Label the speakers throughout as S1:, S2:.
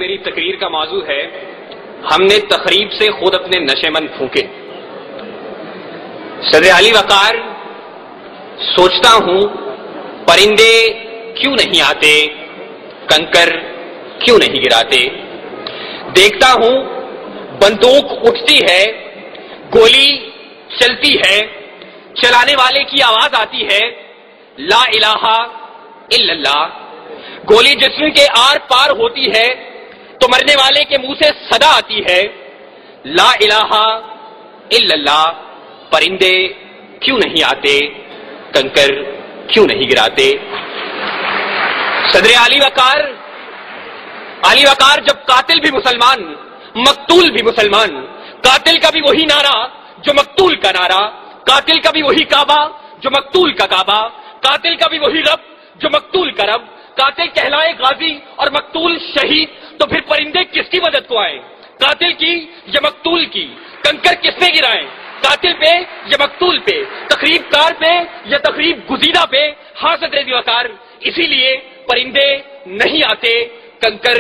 S1: میری تقریر کا موضوع ہے ہم نے تقریب سے خود اپنے نشے مند پھونکے۔ صدر علی وقار، سوچتا ہوں پرندے کیوں نہیں آتے، کنکر کیوں نہیں گراتے، دیکھتا ہوں بندوق اٹھتی ہے، گولی چلتی ہے، چلانے والے کی آواز آتی ہے لا الہ الا اللہ، گولی جسم کے آر پار ہوتی ہے تو مرنے والے کے منہ سے صدا آتی ہے لا الہ الا اللہ، پرندے کیوں نہیں آتے، کنکر کیوں نہیں گراتے۔ صدر علی وقار جب قاتل بھی مسلمان، مقتول بھی مسلمان، قاتل کا بھی وہی نعرہ جو مقتول کا نعرہ، قاتل کا بھی وہی کعبہ جو مقتول کا کعبہ، قاتل کا بھی وہی رب جو مقتول کا رب، قاتل کہلائے غازی اور مقتول شہید، تو پھر پرندے کس کی مدد کو آئے، قاتل کی یا مقتول کی، کنکر کس نے گرائے، قاتل پہ یا مقتول پہ، تقریب کار پہ یا تقریب گزیدہ پہ؟ ہاں صدر علی وقار، اسی لیے پرندے نہیں آتے، کنکر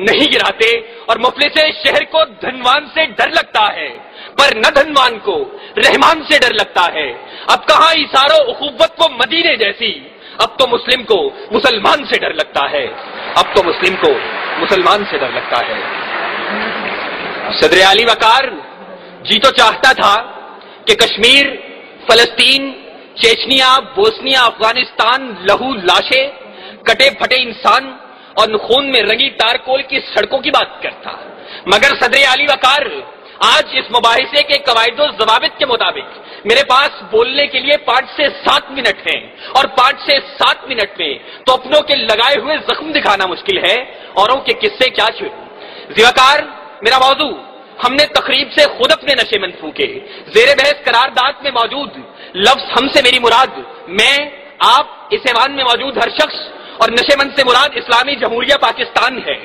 S1: نہیں گراتے، اور مفلس شہر کو دھنوان سے ڈر لگتا ہے پر نہ دھنوان کو رحمان سے ڈر لگتا ہے۔ اب کہاں ایثار و اخوت وہ مدینے جیسی، اب تو مسلم کو مسلمان سے ڈر لگتا ہے، اب تو مسلم کو مسلمان سے ڈر لگتا ہے۔ صدر علی وقار جی تو چاہتا تھا کہ کشمیر، فلسطین، چیچنیا، بوسنیا، افغانستان، لہو لاشیں، کٹے پھٹے انسان اور خون میں رنگی تارکول کی سڑکوں کی بات کرتا، مگر صدر علی وقار آج اس مباحثے کے قواعد و ضوابط کے مطابق میرے پاس بولنے کے لیے 5 سے 7 منٹ ہیں، اور 5 سے 7 منٹ میں تو اپنوں کے لگائے ہوئے زخم دکھانا مشکل ہے، اوروں کے قصے کیا چھوڑوں۔ ذوالفقار، میرا موضوع ہم نے تقریب سے خود اپنے نشے مند پھونکے، زیر بحث قرارداد میں موجود لفظ ہم سے میری مراد میں، آپ، اس ایوان میں موجود ہر شخص، اور نشے مند سے مراد اسلامی جمہوریہ پاکستان ہے۔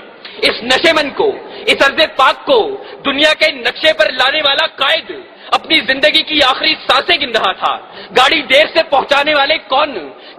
S1: اس نشے مند کو، اس ارض پاک کو دنیا کے نقشے پر لانے والا قائد اپنی زندگی کی آخری سانسیں گن رہا تھا۔ گاڑی دیر سے پہنچانے والے کون،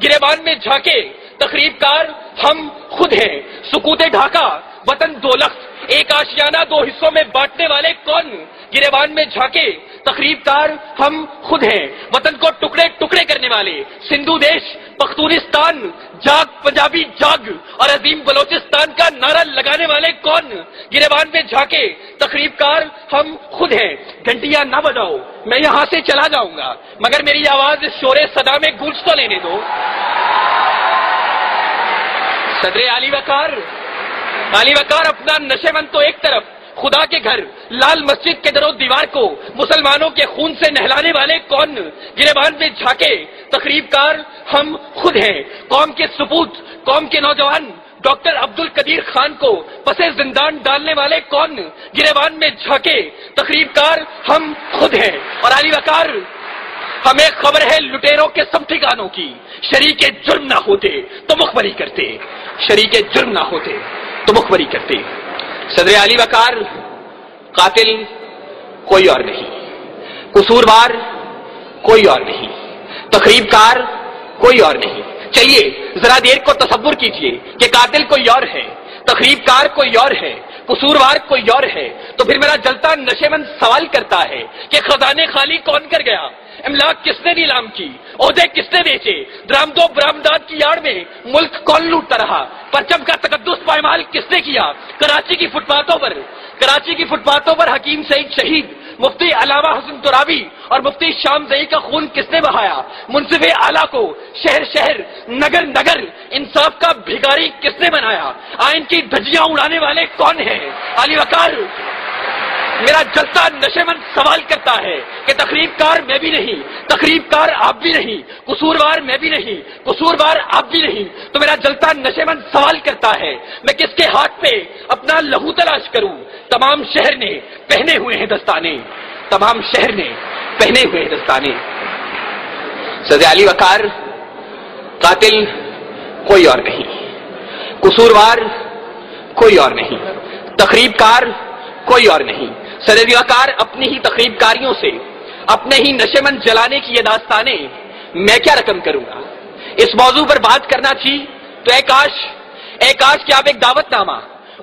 S1: گریبان میں جھانکے تقریب کار ہم خود ہیں۔ سکوت ڈھاکہ وطن دو لخت، ایک آشیانہ 2 حصوں میں بانٹنے والے کون، گریبان میں جھانکے تقریب کار ہم خود ہیں۔ وطن کو ٹکڑے ٹکڑے کرنے والے سندھو دیش، پختونستان، جاگ پنجابی جاگ اور عظیم بلوچستان کا نعرہ لگانے والے کون، گریبان میں جھانکے تقریب کار ہم خود ہیں۔ گھنٹیاں نہ بجاؤ، میں یہاں سے چلا جاؤں گا، مگر میری آواز اس شور صدا میں گونج تو لینے دو۔ صدر علی وقار اپنا نشے مند تو ایک طرف، خدا کے گھر لال مسجد کے در و دیوار کو مسلمانوں کے خون سے نہلانے والے کون، گریبان میں جھانکے تقریب کار ہم خود ہیں۔ قوم کے سپوت، قوم کے نوجوان ڈاکٹر عبد القدیر خان کو پسے زندان ڈالنے والے کون، گریبان میں جھانکے تقریب کار ہم خود ہیں۔ اور علی وقار، ہمیں خبر ہے لٹیروں کے سب ٹھکانوں کی، شریک جرم نہ ہوتے تو مخبری کرتے، شریک جرم نہ ہوتے تو مخبری کرتے۔ صدر علی وقار، قاتل کوئی اور نہیں، قصوروار کوئی اور نہیں، تقریب کار کوئی اور نہیں۔ چلیے ذرا دیر کو تصور کیجئے کہ قاتل کوئی اور ہے، تقریب کار کوئی اور ہے، قصوروار کوئی اور ہے، تو پھر میرا جلتا نشے مند سوال کرتا ہے کہ خزانے خالی کون کر گیا، املاک کس نے نیلام کی، عہدے کس نے بیچے، درآمد و برآمدات کی آڑ میں ملک کون لوٹتا رہا، پرچم کا تقدس پائمال کس نے کیا، کراچی کی فٹ پاتھوں پر حکیم سعید شہید، مفتی علامہ حسن ترابی اور مفتی شام زئی کا خون کس نے بہایا، منصف اعلیٰ کو شہر شہر نگر نگر انصاف کا بھیگاری کس نے بنایا، آئین کی دھجیاں اڑانے والے کون ہیں۔ علی وقار، میرا جلتا نشے مند سوال کرتا ہے کہ تقریب کار میں بھی نہیں، تقریب کار آپ بھی نہیں، قصوروار میں بھی نہیں، قصوروار آپ بھی نہیں، تو میرا جلتا نشے مند سوال کرتا ہے میں کس کے ہاتھ پہ اپنا لہو تلاش کروں۔ تمام شہر نے پہنے ہوئے ہیں دستانے، تمام شہر نے پہنے ہوئے ہیں دستانے۔ صدر علی وقار، قاتل کوئی اور نہیں، قصوروار کوئی اور نہیں، تقریب کار کوئی اور نہیں۔ صدر علی وقار، اپنی ہی تقریب کاریوں سے، اپنے ہی نشے مند جلانے کی یہ داستانیں میں کیا رقم کروں گا۔ اس موضوع پر بات کرنا تھی تو اے کاش کہ آپ ایک دعوت نامہ